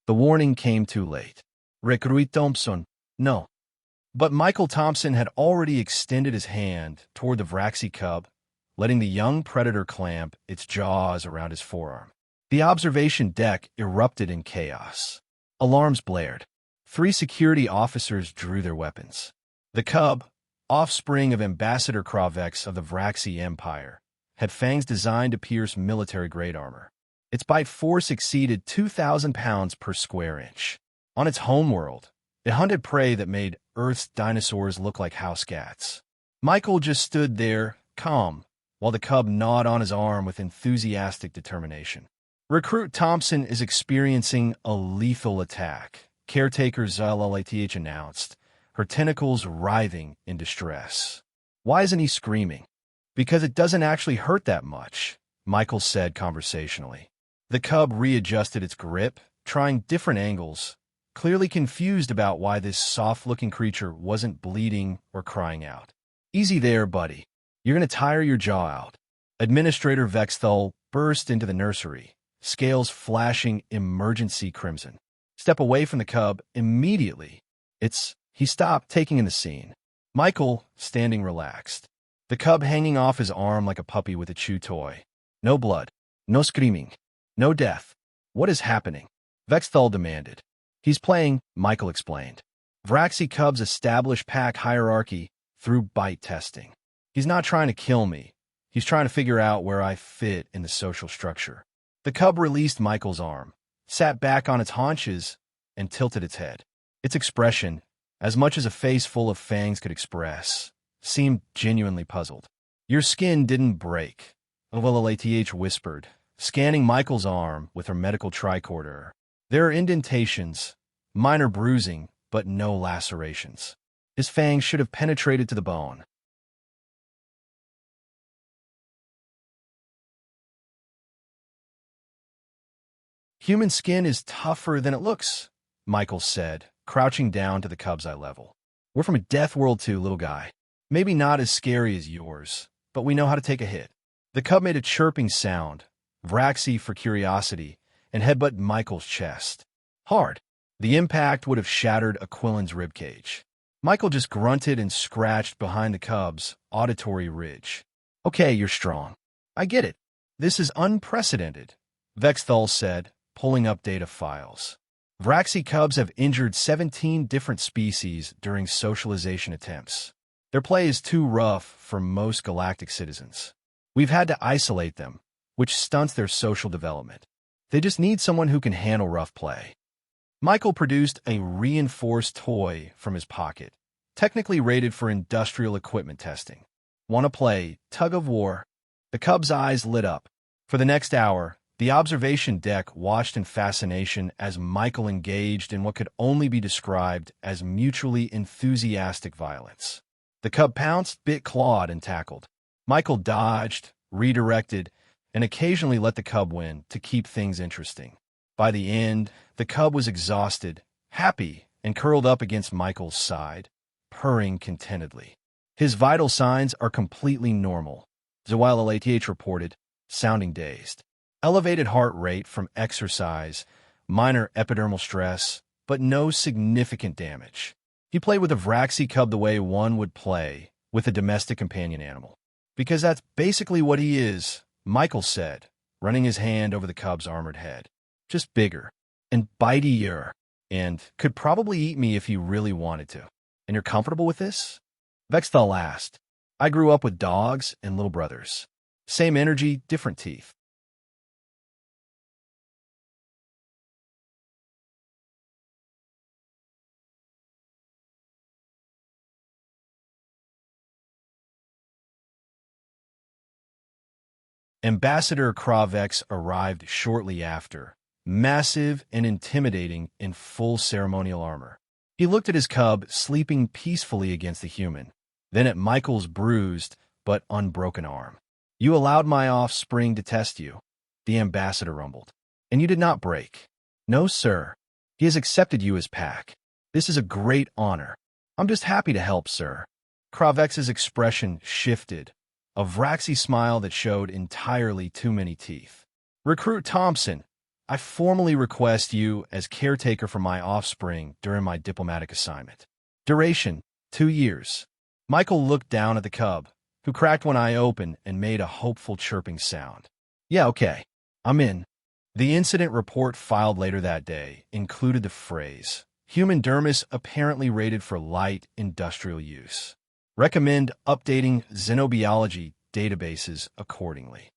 The warning came too late. Recruit Thompson, no. But Michael Thompson had already extended his hand toward the Vraxi cub, letting the young predator clamp its jaws around his forearm. The observation deck erupted in chaos. Alarms blared. 3 security officers drew their weapons. The cub, offspring of Ambassador Kravex of the Vraxi Empire, had fangs designed to pierce military-grade armor. Its bite force exceeded 2,000 pounds per square inch. On its homeworld, it hunted prey that made Earth's dinosaurs look like house cats. Michael just stood there, calm, while the cub gnawed on his arm with enthusiastic determination. Recruit Thompson is experiencing a lethal attack, caretaker Zalath announced, her tentacles writhing in distress. Why isn't he screaming? Because it doesn't actually hurt that much, Michael said conversationally. The cub readjusted its grip, trying different angles, clearly confused about why this soft-looking creature wasn't bleeding or crying out. Easy there, buddy. You're going to tire your jaw out. Administrator Vexthal burst into the nursery, scales flashing emergency crimson. Step away from the cub immediately. He stopped, taking in the scene. Michael, standing relaxed. The cub hanging off his arm like a puppy with a chew toy. No blood. No screaming. No death. What is happening? Vexthal demanded. He's playing, Michael explained. Vraxi cubs establish pack hierarchy through bite testing. He's not trying to kill me. He's trying to figure out where I fit in the social structure. The cub released Michael's arm, sat back on its haunches, and tilted its head. Its expression, as much as a face full of fangs could express, seemed genuinely puzzled. Your skin didn't break, Zalath whispered, scanning Michael's arm with her medical tricorder. There are indentations, minor bruising, but no lacerations. His fangs should have penetrated to the bone. Human skin is tougher than it looks, Michael said, crouching down to the cub's eye level. We're from a death world too, little guy. Maybe not as scary as yours, but we know how to take a hit. The cub made a chirping sound, Vraxi for curiosity, and headbutted Michael's chest. Hard. The impact would have shattered Aquilon's ribcage. Michael just grunted and scratched behind the cub's auditory ridge. Okay, you're strong. I get it. This is unprecedented, Vexthal said, pulling up data files. Vraxi cubs have injured 17 different species during socialization attempts. Their play is too rough for most galactic citizens. We've had to isolate them, which stunts their social development. They just need someone who can handle rough play. Michael produced a reinforced toy from his pocket, technically rated for industrial equipment testing. Want to play tug of war? The cub's eyes lit up. For the next hour, the observation deck watched in fascination as Michael engaged in what could only be described as mutually enthusiastic violence. The cub pounced, bit, clawed, and tackled. Michael dodged, redirected, and occasionally let the cub win to keep things interesting. By the end, the cub was exhausted, happy, and curled up against Michael's side, purring contentedly. His vital signs are completely normal, Zalath reported, sounding dazed. Elevated heart rate from exercise, minor epidermal stress, but no significant damage. He played with a Vraxi cub the way one would play with a domestic companion animal. Because that's basically what he is, Michael said, running his hand over the cub's armored head. Just bigger and bitier, and could probably eat me if he really wanted to. And you're comfortable with this? Vexthal asked. I grew up with dogs and little brothers. Same energy, different teeth. Ambassador Kravex arrived shortly after, massive and intimidating in full ceremonial armor. He looked at his cub sleeping peacefully against the human, then at Michael's bruised but unbroken arm. You allowed my offspring to test you, the ambassador rumbled. And you did not break. No, sir. He has accepted you as pack. This is a great honor. I'm just happy to help, sir. Kravex's expression shifted, a Vraxi smile that showed entirely too many teeth. Recruit Thompson, I formally request you as caretaker for my offspring during my diplomatic assignment. Duration, 2 years. Michael looked down at the cub, who cracked one eye open and made a hopeful chirping sound. Yeah, okay. I'm in. The incident report filed later that day included the phrase, human dermis apparently rated for light industrial use. Recommend updating xenobiology databases accordingly.